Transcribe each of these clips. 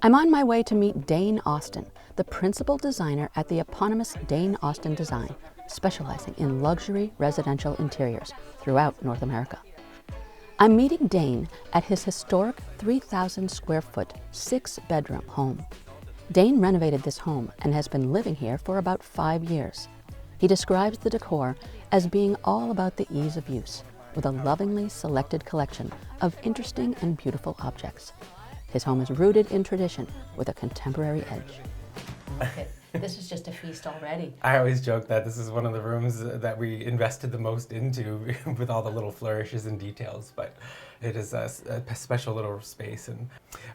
I'm on my way to meet Dane Austin, the principal designer at the eponymous Dane Austin Design, specializing in luxury residential interiors throughout North America. I'm meeting Dane at his historic 3,000 square foot, 6-bedroom home. Dane renovated this home and has been living here for about 5 years. He describes the decor as being all about the ease of use, with a lovingly selected collection of interesting and beautiful objects. His home is rooted in tradition with a contemporary edge. This is just a feast already. I always joke that this is one of the rooms that we invested the most into with all the little flourishes and details, but it is a special little space. And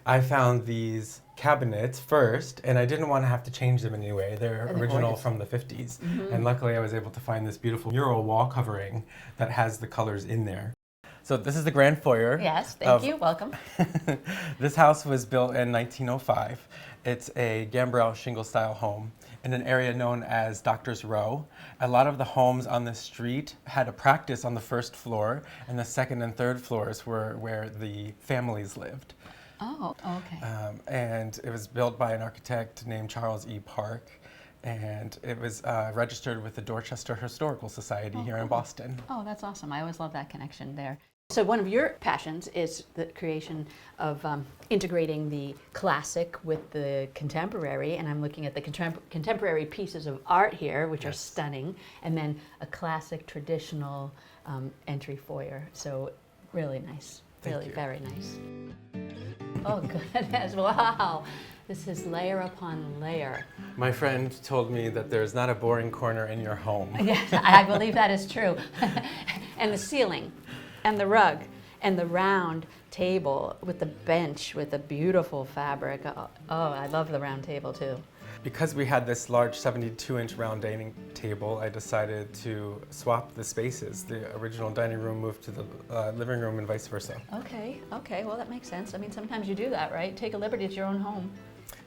I found these cabinets first, and I didn't want to have to change them in any way. They're original from the 50s. And luckily I was able to find this beautiful mural wall covering that has the colors in there. So this is the grand foyer. Yes, thank you, welcome. This house was built in 1905. It's a gambrel shingle-style home in an area known as Doctor's Row. A lot of the homes on the street had a practice on the first floor, and the second and third floors were where the families lived. Oh, okay. And it was built by an architect named Charles E. Park, and it was registered with the Dorchester Historical Society here in Boston. Oh, that's awesome. I always love that connection there. So one of your passions is the creation of integrating the classic with the contemporary, and I'm looking at the contemporary pieces of art here, which are stunning, and then a classic traditional entry foyer. So really nice, really very nice. Oh goodness, wow. This is layer upon layer. My friend told me that there's not a boring corner in your home. Yes, I believe that is true. And the ceiling, and the rug, and the round table with the bench with the beautiful fabric. Oh, I love the round table too. Because we had this large 72-inch round dining table, I decided to swap the spaces. The original dining room moved to the living room and vice versa. Okay, well that makes sense. I mean, sometimes you do that, right? Take a liberty, it's your own home.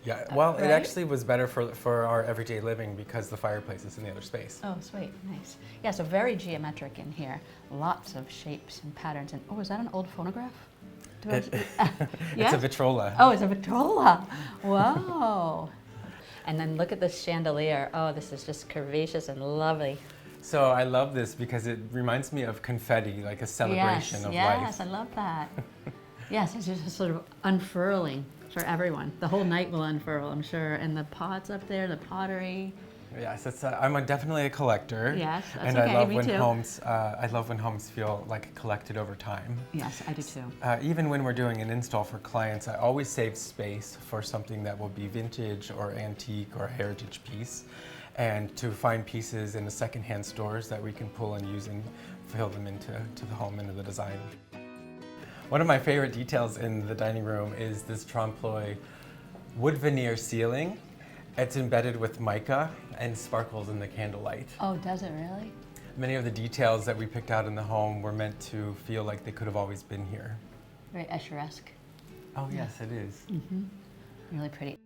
Yeah, well, Right? it actually was better for our everyday living because the fireplace is in the other space. Oh, sweet, nice. Yeah, so very geometric in here. Lots of shapes and patterns. And oh, is that an old phonograph? It's a Vitrola. Oh, it's a Vitrola. Whoa. And then look at this chandelier. Oh, this is just curvaceous and lovely. So I love this because it reminds me of confetti, like a celebration of life. Yes, I love that. Yes, it's just sort of unfurling for everyone. The whole night will unfurl, I'm sure. And the pots up there, the pottery. Yes, I'm definitely a collector. Yes, that's and okay, I love me when too. I love when homes feel like collected over time. Yes, I do too. Even when we're doing an install for clients, I always save space for something that will be vintage or antique or a heritage piece, and to find pieces in the secondhand stores that we can pull and use and fill them into the home, into the design. One of my favorite details in the dining room is this trompe-l'oeil wood veneer ceiling. It's embedded with mica and sparkles in the candlelight. Oh, does it really? Many of the details that we picked out in the home were meant to feel like they could have always been here. Very Escher-esque. Oh yes, it is. Really pretty.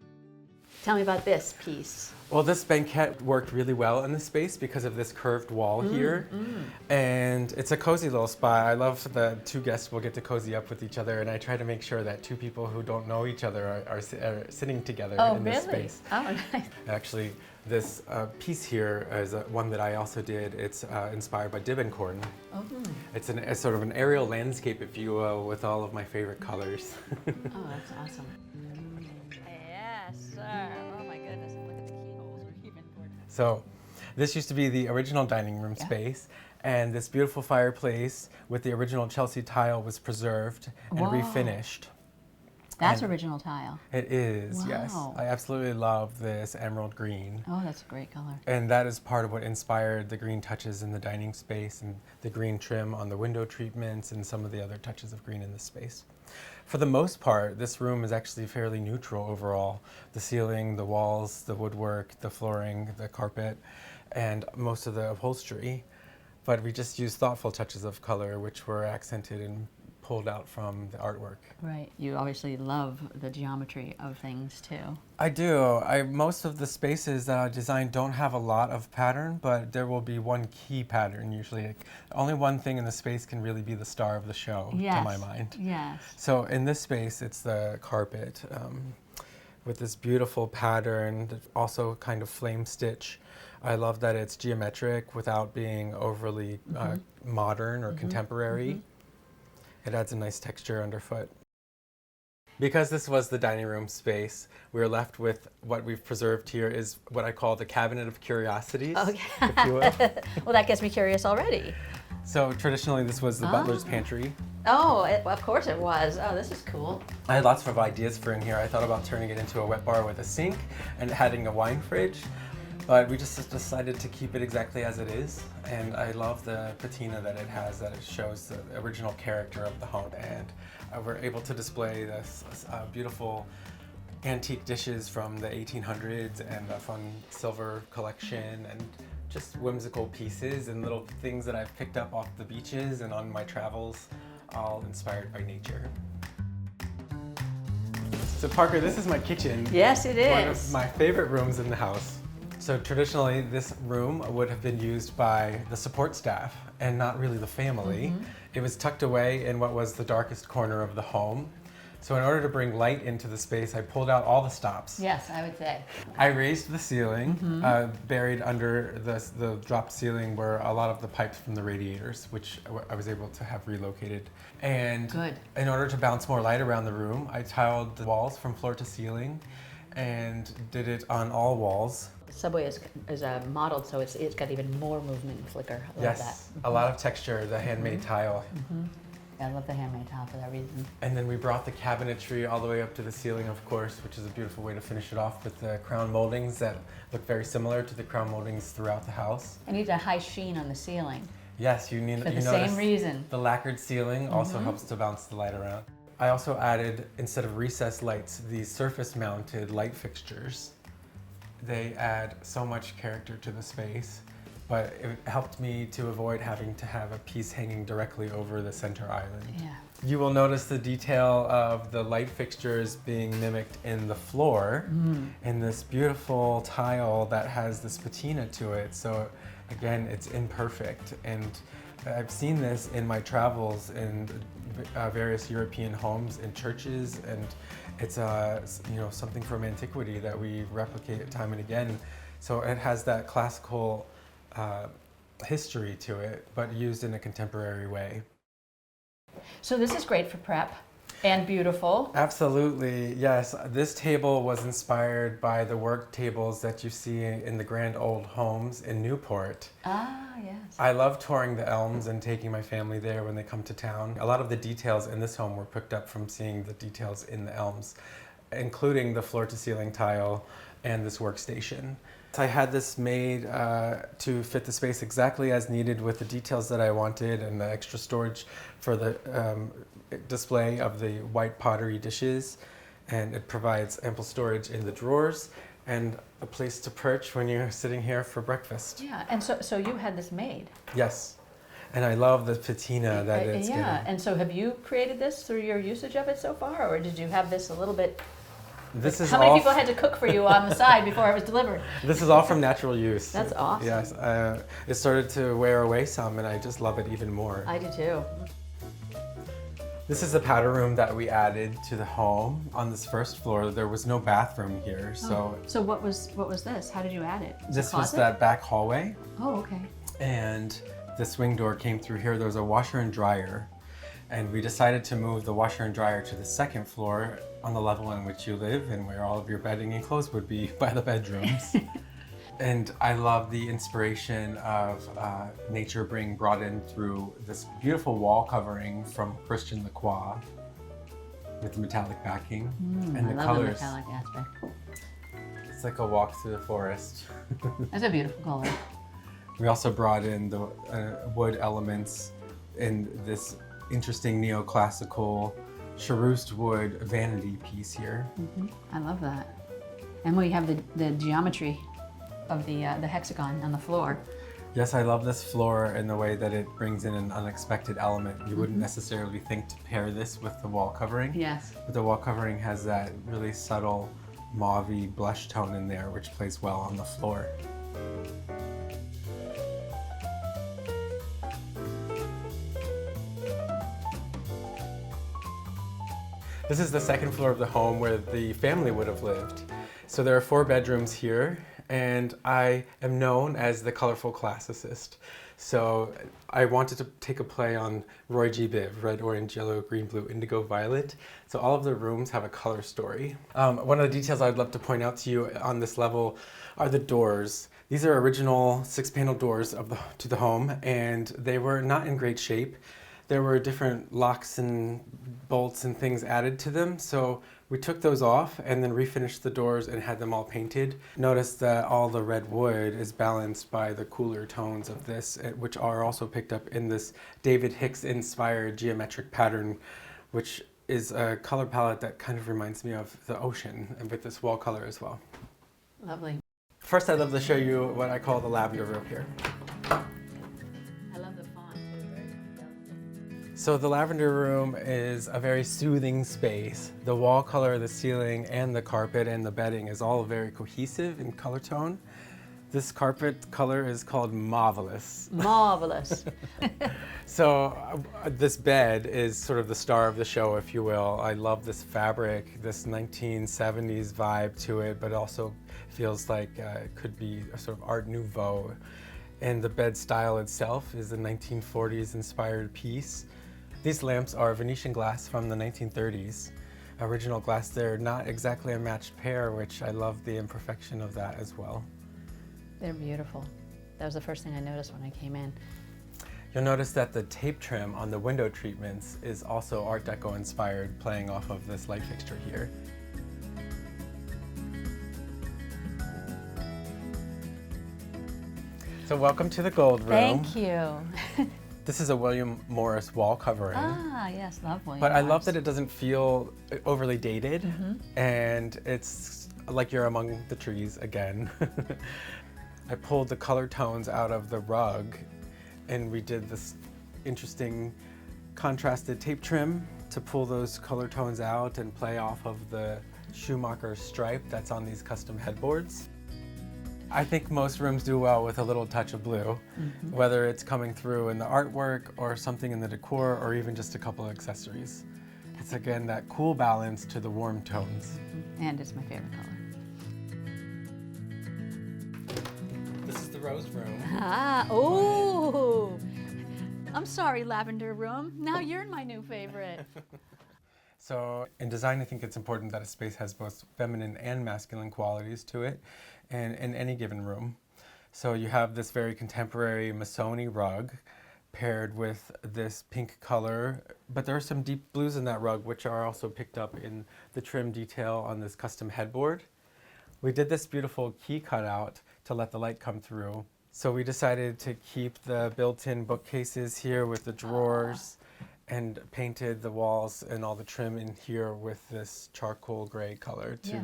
Tell me about this piece. Well, this banquette worked really well in this space because of this curved wall here. And it's a cozy little spot. I love that two guests will get to cozy up with each other, and I try to make sure that two people who don't know each other are sitting together in this space. Oh, nice. Actually, this piece here is one that I also did. It's inspired by Dibbencorn. Oh. It's a sort of an aerial landscape, if you will, with all of my favorite colors. Oh, that's awesome. Yes, sir. Oh my goodness, look at the keyholes. We're even gorgeous. So this used to be the original dining room space, and this beautiful fireplace with the original Chelsea tile was preserved and refinished. That's original tile. It is, yes. Wow. I absolutely love this emerald green. Oh, that's a great color. And that is part of what inspired the green touches in the dining space and the green trim on the window treatments and some of the other touches of green in this space. For the most part, this room is actually fairly neutral overall. The ceiling, the walls, the woodwork, the flooring, the carpet, and most of the upholstery. But we just used thoughtful touches of color which were accented and pulled out from the artwork. Right. You obviously love the geometry of things too. I do. Most of the spaces that I design don't have a lot of pattern, but there will be one key pattern usually. Only one thing in the space can really be the star of the show, to my mind. Yes. So in this space, it's the carpet. with this beautiful pattern, also kind of flame stitch. I love that it's geometric without being overly modern or contemporary. It adds a nice texture underfoot. Because this was the dining room space, we were left with what we've preserved here is what I call the cabinet of curiosities, if you will. Well, that gets me curious already. So traditionally this was the butler's pantry. Oh, of course it was. Oh, this is cool. I had lots of ideas for in here. I thought about turning it into a wet bar with a sink and adding a wine fridge, but we just decided to keep it exactly as it is. And I love the patina that it has, that it shows the original character of the home. And we're able to display this beautiful antique dishes from the 1800s and a fun silver collection and just whimsical pieces and little things that I've picked up off the beaches and on my travels, all inspired by nature. So Parker, this is my kitchen. Yes, it is. One of my favorite rooms in the house. So traditionally, this room would have been used by the support staff and not really the family. It was tucked away in what was the darkest corner of the home. So in order to bring light into the space, I pulled out all the stops. Yes, I would say. I raised the ceiling. Buried under the dropped ceiling were a lot of the pipes from the radiators, which I was able to have relocated. And in order to bounce more light around the room, I tiled the walls from floor to ceiling and did it on all walls. The subway is modeled, so it's got even more movement and flicker. I love that. A lot of texture, the handmade tile. I love the handmade tile for that reason. And then we brought the cabinetry all the way up to the ceiling, of course, which is a beautiful way to finish it off with the crown moldings that look very similar to the crown moldings throughout the house. It needs a high sheen on the ceiling. Yes, you need. For the same reason. The lacquered ceiling also helps to bounce the light around. I also added, instead of recessed lights, these surface-mounted light fixtures. They add so much character to the space, but it helped me to avoid having to have a piece hanging directly over the center island. Yeah. You will notice the detail of the light fixtures being mimicked in the floor in this beautiful tile that has this patina to it. So again, it's imperfect. And I've seen this in my travels in various European homes and churches, and it's something from antiquity that we replicate time and again. So it has that classical history to it, but used in a contemporary way. So this is great for prep and beautiful. Absolutely, yes. This table was inspired by the work tables that you see in the grand old homes in Newport. Ah, yes. I love touring the elms and taking my family there when they come to town. A lot of the details in this home were picked up from seeing the details in the elms, including the floor-to-ceiling tile and this workstation. I had this made to fit the space exactly as needed with the details that I wanted and the extra storage for the display of the white pottery dishes. And it provides ample storage in the drawers and a place to perch when you're sitting here for breakfast. Yeah, and so you had this made. Yes, and I love the patina that it's getting. Yeah, and so have you created this through your usage of it so far, or did you have this a little bit? How many people had to cook for you on the side before it was delivered? This is all from natural use. That's awesome. Yes, it started to wear away some, and I just love it even more. I do too. This is the powder room that we added to the home. On this first floor, there was no bathroom here, so. So what was this? How did you add it? This was that back hallway. Oh, okay. And the swing door came through here. There was a washer and dryer, and we decided to move the washer and dryer to the second floor on the level in which you live and where all of your bedding and clothes would be by the bedrooms. And I love the inspiration of nature being brought in through this beautiful wall covering from Christian Lacroix with the metallic backing and the I love colors. the metallic aspect. It's like a walk through the forest. That's a beautiful color. We also brought in the wood elements in this interesting neoclassical Charoust wood vanity piece here. I love that. And we have the geometry of the hexagon on the floor. Yes, I love this floor and the way that it brings in an unexpected element. You wouldn't necessarily think to pair this with the wall covering. Yes. But the wall covering has that really subtle mauve-y blush tone in there, which plays well on the floor. This is the second floor of the home where the family would have lived. So there are 4 bedrooms here, and I am known as the colorful classicist. So I wanted to take a play on Roy G. Biv, red, orange, yellow, green, blue, indigo, violet. So all of the rooms have a color story. One of the details I'd love to point out to you on this level are the doors. These are original 6-panel doors to the home, and they were not in great shape. There were different locks and bolts and things added to them, so we took those off and then refinished the doors and had them all painted. Notice that all the red wood is balanced by the cooler tones of this, which are also picked up in this David Hicks-inspired geometric pattern, which is a color palette that kind of reminds me of the ocean, and with this wall color as well. Lovely. First, I'd love to show you what I call the lavender room here. I love the font too. Very delicate. So the lavender room is a very soothing space. The wall color, the ceiling, and the carpet and the bedding is all very cohesive in color tone. This carpet color is called Marvelous. Marvelous. So this bed is sort of the star of the show, if you will. I love this fabric, this 1970s vibe to it, but also feels like it could be a sort of Art Nouveau. And the bed style itself is a 1940s inspired piece. These lamps are Venetian glass from the 1930s. Original glass. They're not exactly a matched pair, which I love the imperfection of that as well. They're beautiful. That was the first thing I noticed when I came in. You'll notice that the tape trim on the window treatments is also Art Deco inspired, playing off of this light fixture here. So welcome to the gold room. Thank you. This is a William Morris wall covering. Ah, yes, love William But I love Morris. that it doesn't feel overly dated, and it's like you're among the trees again. I pulled the color tones out of the rug, and we did this interesting contrasted tape trim to pull those color tones out and play off of the Schumacher stripe that's on these custom headboards. I think most rooms do well with a little touch of blue, whether it's coming through in the artwork or something in the decor or even just a couple of accessories. It's again that cool balance to the warm tones. And it's my favorite color. This is the rose room. Ah, oh! I'm sorry, lavender room. Now you're my new favorite. So in design, I think it's important that a space has both feminine and masculine qualities to it, and in any given room. So you have this very contemporary Missoni rug paired with this pink color, but there are some deep blues in that rug, which are also picked up in the trim detail on this custom headboard. We did this beautiful key cutout to let the light come through. So we decided to keep the built-in bookcases here with the drawers, and painted the walls and all the trim in here with this charcoal gray color to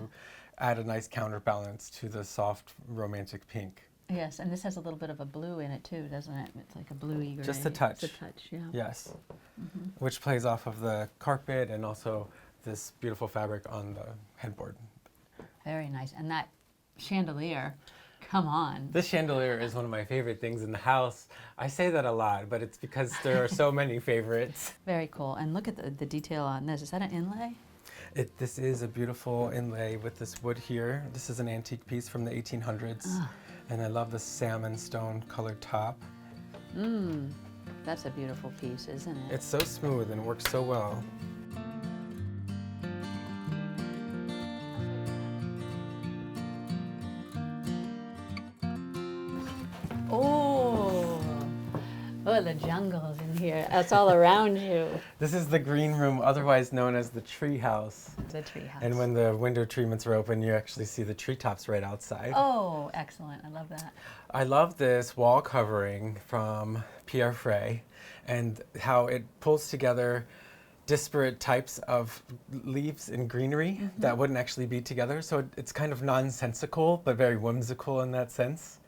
add a nice counterbalance to the soft romantic pink. Yes, and this has a little bit of a blue in it too, doesn't it? It's like a bluey gray. Just a touch. Just a touch, yeah. Yes, which plays off of the carpet and also this beautiful fabric on the headboard. Very nice. And that chandelier, come on. This chandelier is one of my favorite things in the house. I say that a lot, but it's because there are so many favorites. Very cool. And look at the detail on this. Is that an inlay? This is a beautiful inlay with this wood here. This is an antique piece from the 1800s. And I love the salmon stone colored top. That's a beautiful piece, isn't it? It's so smooth and works so well. Oh, the jungle's in here. That's all around you. This is the green room, otherwise known as the treehouse. The treehouse. And when the window treatments are open, you actually see the treetops right outside. Oh, excellent. I love that. I love this wall covering from Pierre Frey and how it pulls together disparate types of leaves and greenery that wouldn't actually be together. So it's kind of nonsensical, but very whimsical in that sense.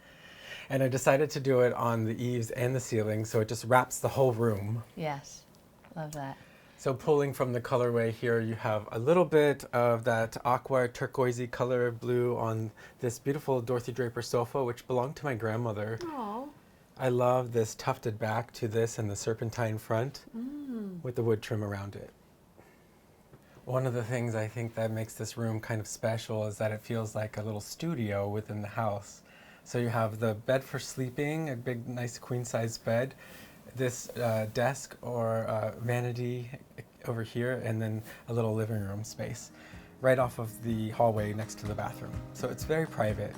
And I decided to do it on the eaves and the ceiling, so it just wraps the whole room. Yes, love that. So pulling from the colorway here, you have a little bit of that aqua turquoisey color blue on this beautiful Dorothy Draper sofa, which belonged to my grandmother. Oh. I love this tufted back to this and the serpentine front with the wood trim around it. One of the things I think that makes this room kind of special is that it feels like a little studio within the house. So you have the bed for sleeping, a big, nice queen-size bed, this desk or vanity over here, and then a little living room space right off of the hallway next to the bathroom. So it's very private.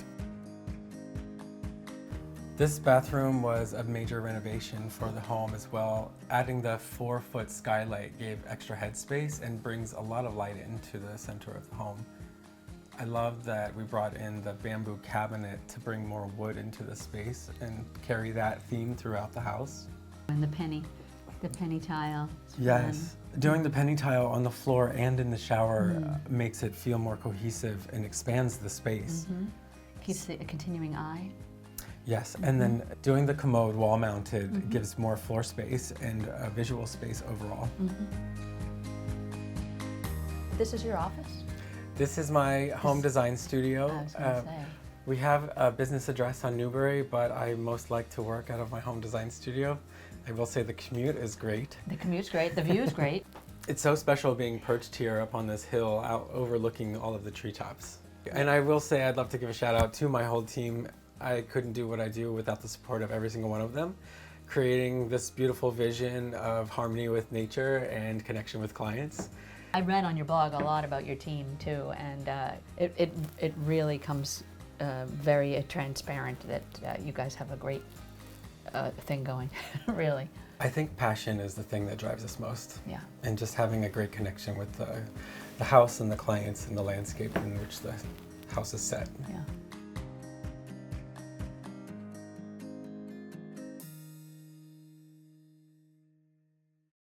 This bathroom was a major renovation for the home as well. Adding the 4-foot skylight gave extra headspace and brings a lot of light into the center of the home. I love that we brought in the bamboo cabinet to bring more wood into the space and carry that theme throughout the house. And the penny tile. Yes, doing the penny tile on the floor and in the shower makes it feel more cohesive and expands the space. Keeps a continuing eye. Yes, and then doing the commode wall mounted gives more floor space and visual space overall. This is your office? This is my home design studio. I was gonna say. We have a business address on Newbury, but I most like to work out of my home design studio. I will say the commute is great. The commute's great, the view's great. It's so special being perched here up on this hill out overlooking all of the treetops. And I will say I'd love to give a shout out to my whole team. I couldn't do what I do without the support of every single one of them, creating this beautiful vision of harmony with nature and connection with clients. I read on your blog a lot about your team too, and it really comes very transparent that you guys have a great thing going, really. I think passion is the thing that drives us most. Yeah. And just having a great connection with the house and the clients and the landscape in which the house is set. Yeah.